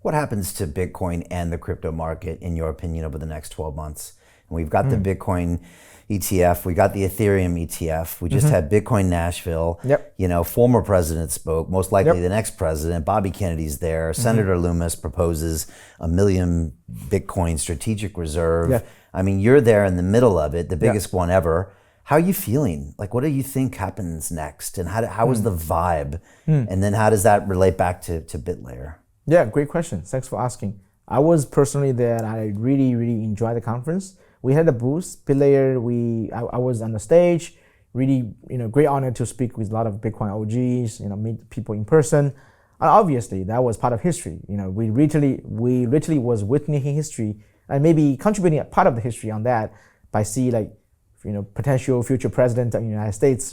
What happens to Bitcoin and the crypto market, in your opinion, over the next 12 months? And we've got the Bitcoin ETF, we got the Ethereum ETF, we just had Bitcoin Nashville. Yep. You know, former president spoke, most likely Yep. the next president, Bobby Kennedy's there. Senator Loomis proposes a 1 million Bitcoin strategic reserve. Yeah. I mean, you're there in the middle of it, the biggest one ever. How are you feeling? Like, what do you think happens next? And how is the vibe? And then how does that relate back to Bitlayer? Yeah, great question. Thanks for asking. I was personally there and I really, really enjoyed the conference. We had a booth, Bitlayer, I was on the stage, really, great honor to speak with a lot of Bitcoin OGs, meet people in person. And obviously that was part of history. We literally was witnessing history and maybe contributing a part of the history on that by see potential future president of the United States,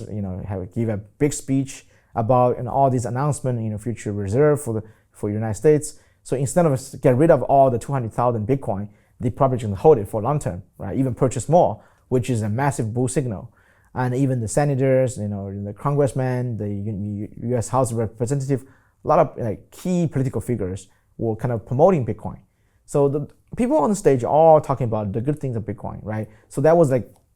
give a big speech about all these announcements, future reserve for the United States. So instead of get rid of all the 200,000 Bitcoin, they probably going to hold it for long term, right? Even purchase more, which is a massive bull signal. And even the senators, the congressmen, the U.S. House of Representatives, a lot of key political figures were kind of promoting Bitcoin. So the people on the stage are all talking about the good things of Bitcoin, right? So that was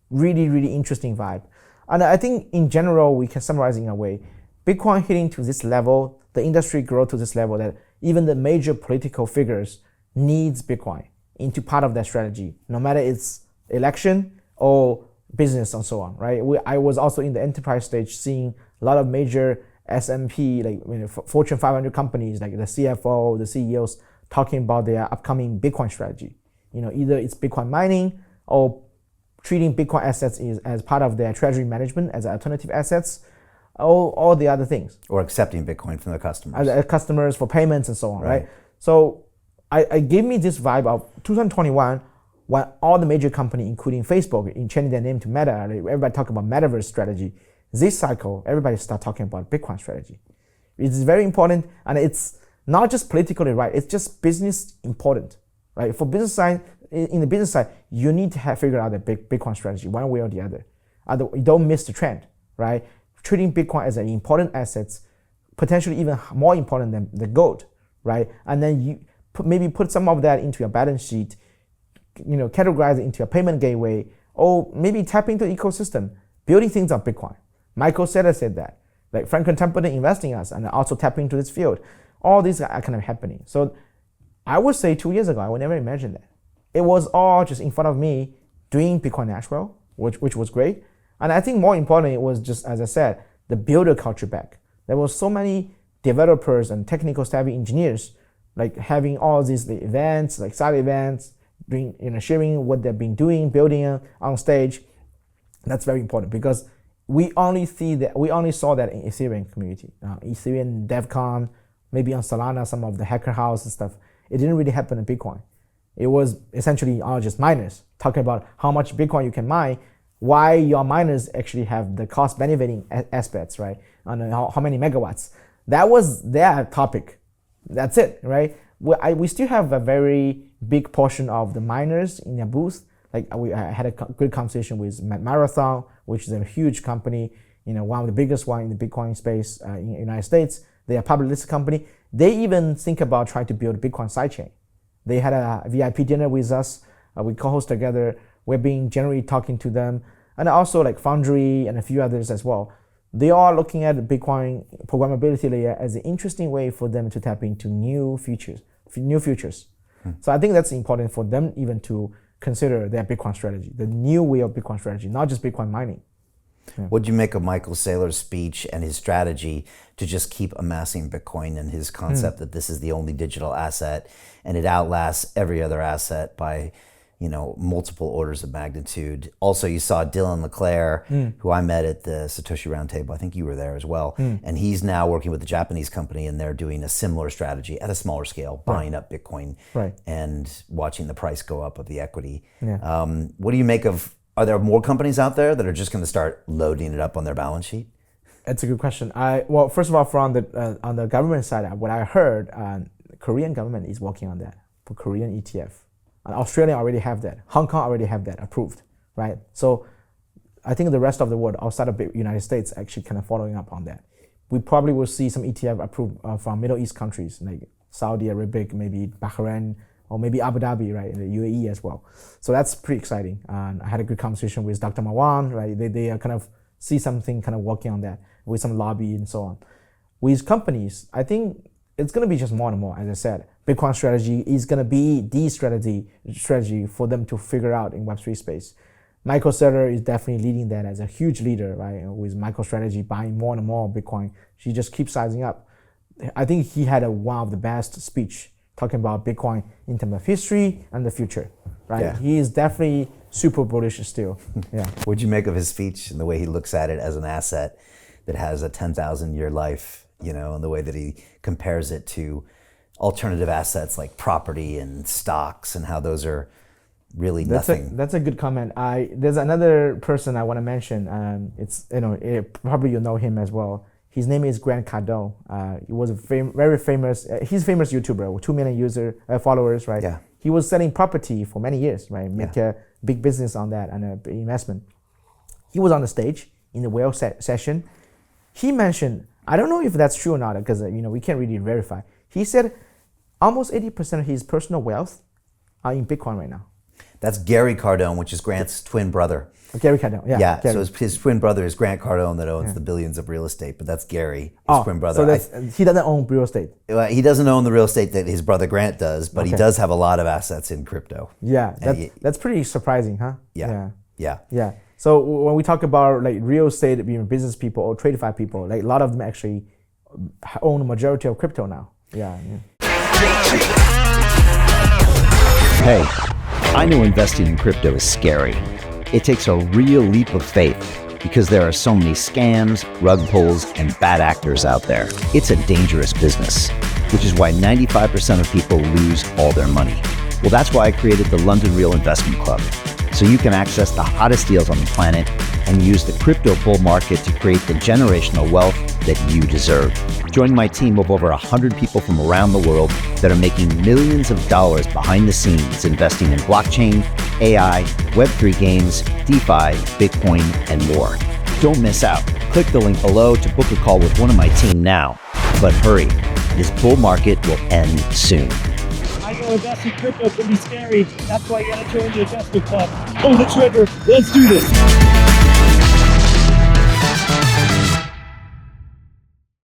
really, really interesting vibe. And I think in general, we can summarize in a way, Bitcoin hitting to this level, the industry grow to this level that even the major political figures needs Bitcoin into part of their strategy, no matter it's election or business and so on, right? I was also in the enterprise stage seeing a lot of major S&P, Fortune 500 companies, like the CFO, the CEOs, talking about their upcoming Bitcoin strategy. Either it's Bitcoin mining or treating Bitcoin assets as part of their treasury management as alternative assets, or all the other things. Or accepting Bitcoin from the customers. As customers for payments and so on, right? So I gave me this vibe of 2021 when all the major companies, including Facebook, in changing their name to Meta, everybody talk about metaverse strategy. This cycle, everybody start talking about Bitcoin strategy. It's very important, and it's not just politically right, it's just business important, right? For business side, in the business side, you need to figure out the Bitcoin strategy one way or the other. You don't miss the trend, right? Treating Bitcoin as an important asset, potentially even more important than the gold, right? And then you maybe put some of that into your balance sheet, categorize it into a payment gateway, or maybe tap into the ecosystem, building things on Bitcoin. Michael Saylor said that. Franklin Templeton investing in us and also tapping into this field. All these are kind of happening. So I would say 2 years ago, I would never imagine that. It was all just in front of me doing Bitcoin Nashville, which was great. And I think more importantly, it was just, as I said, the builder culture back. There was so many developers and technical savvy engineers, having all these events, side events, sharing what they've been doing, building on stage. That's very important because we only saw that in Ethereum community, Ethereum DevCon, maybe on Solana, some of the hacker house and stuff. It didn't really happen in Bitcoin. It was essentially all just miners talking about how much Bitcoin you can mine, why your miners actually have the cost benefiting aspects, right? And how many megawatts. That was their topic. That's it, right? We still have a very big portion of the miners in their booth. I had a good conversation with Marathon, which is a huge company, one of the biggest one in the Bitcoin space in the United States. They are a public listed company. They even think about trying to build a Bitcoin sidechain. They had a VIP dinner with us. We co-host together. We're being generally talking to them. And also Foundry and a few others as well. They are looking at the Bitcoin programmability layer as an interesting way for them to tap into new futures. So I think that's important for them even to consider their Bitcoin strategy, the new way of Bitcoin strategy, not just Bitcoin mining. Yeah. What'd you make of Michael Saylor's speech and his strategy to just keep amassing Bitcoin and his concept that this is the only digital asset and it outlasts every other asset by multiple orders of magnitude? Also, you saw Dylan LeClaire, who I met at the Satoshi Roundtable. I think you were there as well. And he's now working with a Japanese company, and they're doing a similar strategy at a smaller scale, buying up Bitcoin and watching the price go up of the equity. Yeah. What do you make of? Are there more companies out there that are just going to start loading it up on their balance sheet? That's a good question. Well, first of all, on the government side, what I heard, the Korean government is working on that for Korean ETF. And Australia already have that. Hong Kong already have that approved, right? So I think the rest of the world outside of the United States actually kind of following up on that. We probably will see some ETF approved from Middle East countries like Saudi Arabia, maybe Bahrain, or maybe Abu Dhabi, right, in the UAE as well. So that's pretty exciting. And I had a good conversation with Dr. Marwan, right? They are kind of see something kind of working on that with some lobby and so on. With companies, I think it's going to be just more and more, as I said. Bitcoin strategy is going to be the strategy for them to figure out in Web3 space. Michael Saylor is definitely leading that as a huge leader, right? With MicroStrategy buying more and more Bitcoin. She just keeps sizing up. I think he had one of the best speech talking about Bitcoin in terms of history and the future, right? Yeah. He is definitely super bullish still. Yeah. What'd you make of his speech and the way he looks at it as an asset that has a 10,000 year life, and the way that he compares it to alternative assets like property and stocks and how those are really nothing. That's a good comment. There's another person I want to mention. Probably you know him as well. His name is Grant Cardone. He was a very famous. He's a famous YouTuber with 2 million followers, right? Yeah. He was selling property for many years, right? Make a big business on that and a big investment. He was on the stage in the whale session. He mentioned, I don't know if that's true or not, because we can't really verify. He said almost 80% of his personal wealth are in Bitcoin right now. That's Gary Cardone, which is Grant's twin brother. Gary Cardone, yeah. Yeah, Gary. so his twin brother is Grant Cardone that owns the billions of real estate, but that's Gary, his twin brother. So he doesn't own real estate. He doesn't own the real estate that his brother Grant does, but he does have a lot of assets in crypto. Yeah, that's pretty surprising, huh? Yeah. So when we talk about like real estate, business people or TradeFi people, like a lot of them actually own a majority of crypto now. Yeah. Hey, I know investing in crypto is scary. It takes a real leap of faith because there are so many scams, rug pulls, and bad actors out there. It's a dangerous business, which is why 95% of people lose all their money. Well, that's why I created the London Real Investment Club, so you can access the hottest deals on the planet and use the crypto bull market to create the generational wealth that you deserve. Join my team of over 100 people from around the world that are making millions of dollars behind the scenes investing in blockchain, AI, Web3 games, DeFi, Bitcoin, and more. Don't miss out. Click the link below to book a call with one of my team now. But hurry, this bull market will end soon. I know investing in crypto can be scary. That's why you gotta join the investment club. Pull the trigger. Let's do this.